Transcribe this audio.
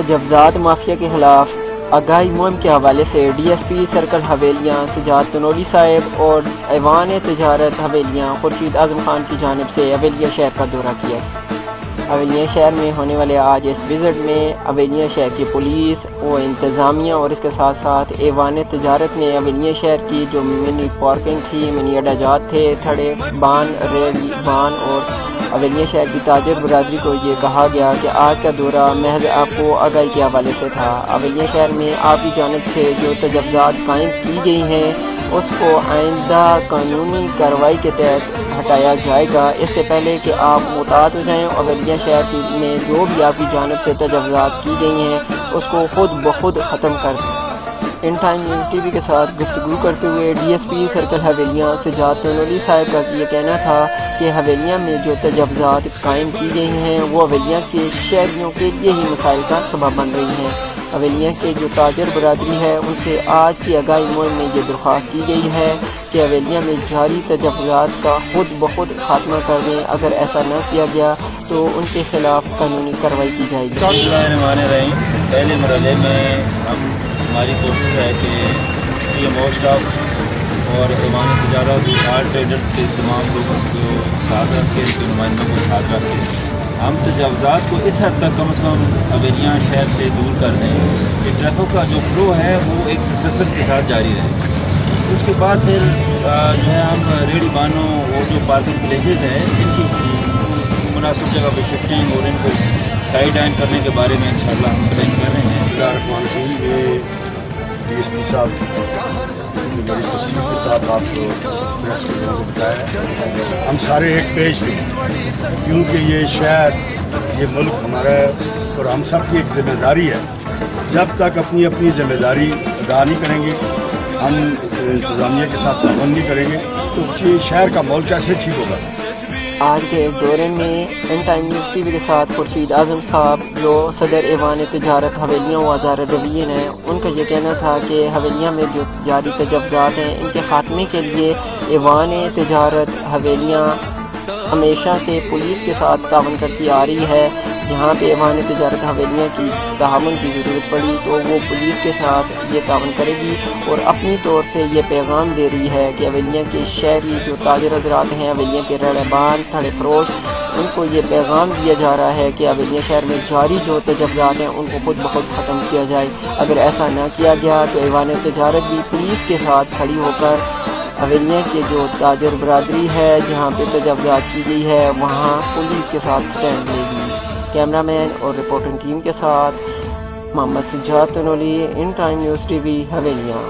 تجاوزات mafia کے خلاف آگاہی مہم کے حوالے سے D S P circle Havelian Sajjad Tanoli صاحب اور ایوان تجارت حویلیاں خورشید اعظم خان کی جانب سے حویلیہ شہر کا دورہ کیا۔ حویلیہ شہر میں ہونے والے آج اس وزٹ میں حویلیہ شہر کی پولیس و انتظامیہ اور اس کے ساتھ ساتھ ایوان تجارت نے حویلیہ شہر کی جو منی پارکنگ تھی، منی اڈا جات تھے، تھڑے بان، ریل بان اور حویلیہ شہر کی تاجر برادری کو یہ کہا گیا کہ آج کا دورہ محض آپ کو آگاہی کے حوالے سے تھا۔ حویلیہ شہر میں آپ کی جانب سے جو تجاوزات قائم کی گئی ہیں اس کو آئندہ قانونی کارروائی کے تحت ہٹایا جائے گا۔ اس سے پہلے کہ آپ محتاط ہو جائیں، حویلیہ شہر میں جو بھی آپ کی جانب سے تجاوزات کی گئی ہیں اس کو خود بخود ختم کر دیں۔ In Time News T V کے ساتھ گفتگو کرتے ہوئے D S P circle Havelian Sajjad Tanoli صاحب کا یہ کہنا تھا کہ حویلیہ میں جو تجاوزات قائم کی گئی ہیں وہ حویلیہ کے شہریوں کے لیے ہی مسائل کا سبب بن رہی ہیں۔ حویلیہ کے جو تاجر برادری ہے ان سے آج کی آگاہی مہم میں یہ درخواست کی گئی ہے کہ حویلیہ میں جاری تجاوزات کا خود بخود خاتمہ کر دیں۔ اگر ایسا نہ کیا گیا تو ان کے خلاف قانونی کارروائی کی جائے گی۔ پہلے مرحلے میں ہماری کوشش ہے کہ یہ موسٹ آف اور ایوان تجارت شہر ٹریڈرز کے تمام لوگوں کو ساتھ رکھ کے، ان کے نمائندوں کو ساتھ رکھ کے ہم تجاوزات کو اس حد تک کم از کم حویلیاں شہر سے دور کر دیں کہ ٹریفک کا جو فلو ہے وہ ایک تسلسل کے ساتھ جاری رہے۔ اس کے بعد پھر جو ہے ہم ریڑھی بانوں اور جو پارکنگ پلیسز ہیں ان کی مناسب جگہ پہ شفٹنگ اور ان کو سائڈ لائن کرنے کے بارے میں انشاءاللہ ہم پلان کر رہے ہیں۔ یہ ڈی ایس پی صاحب بڑی تفصیل کے ساتھ آپ کو پریس کے لوگوں کو بتایا، ہم سارے ایک پیج پہ ہیں کیونکہ یہ شہر، یہ ملک ہمارا ہے اور ہم سب کی ایک ذمہ داری ہے۔ جب تک اپنی اپنی ذمہ داری ادا نہیں کریں گے، ہم انتظامیہ کے ساتھ تعاون نہیں کریں گے تو یہ شہر کا ماحول کیسے ٹھیک ہوگا۔ آج کے اس دورے میں ان ٹائم نیوز ٹی وی کے ساتھ خورشید اعظم صاحب جو صدر ایوان تجارت حویلیاں و آزار دوین ہیں، ان کا یہ کہنا تھا کہ حویلیاں میں جو جاری تجاوزات ہیں ان کے خاتمے کے لیے ایوان تجارت حویلیاں ہمیشہ سے پولیس کے ساتھ تعاون کرتی آ رہی ہے۔ جہاں پہ ایوان تجارت حویلیاں کی تعاون کی ضرورت پڑی تو وہ پولیس کے ساتھ یہ تعاون کرے گی اور اپنی طور سے یہ پیغام دے رہی ہے کہ حویلیاں کے شہری جو تاجر حضرات ہیں، حویلیاں کے رہبان، تھڑے فروش، ان کو یہ پیغام دیا جا رہا ہے کہ حویلیہ شہر میں جاری جو تجاوزات ہیں ان کو خود بخود ختم کیا جائے۔ اگر ایسا نہ کیا گیا تو ایوان تجارت بھی پولیس کے ساتھ کھڑی ہو کر حویلیہ کے جو تاجر برادری ہے جہاں پہ تجاوزات کی گئی ہے وہاں پولیس کے ساتھ سٹینڈ لے گی۔ کیمرہ مین اور رپورٹنگ ٹیم کے ساتھ Muhammad Sajjad Tanoli, In Time News T V, Havelian.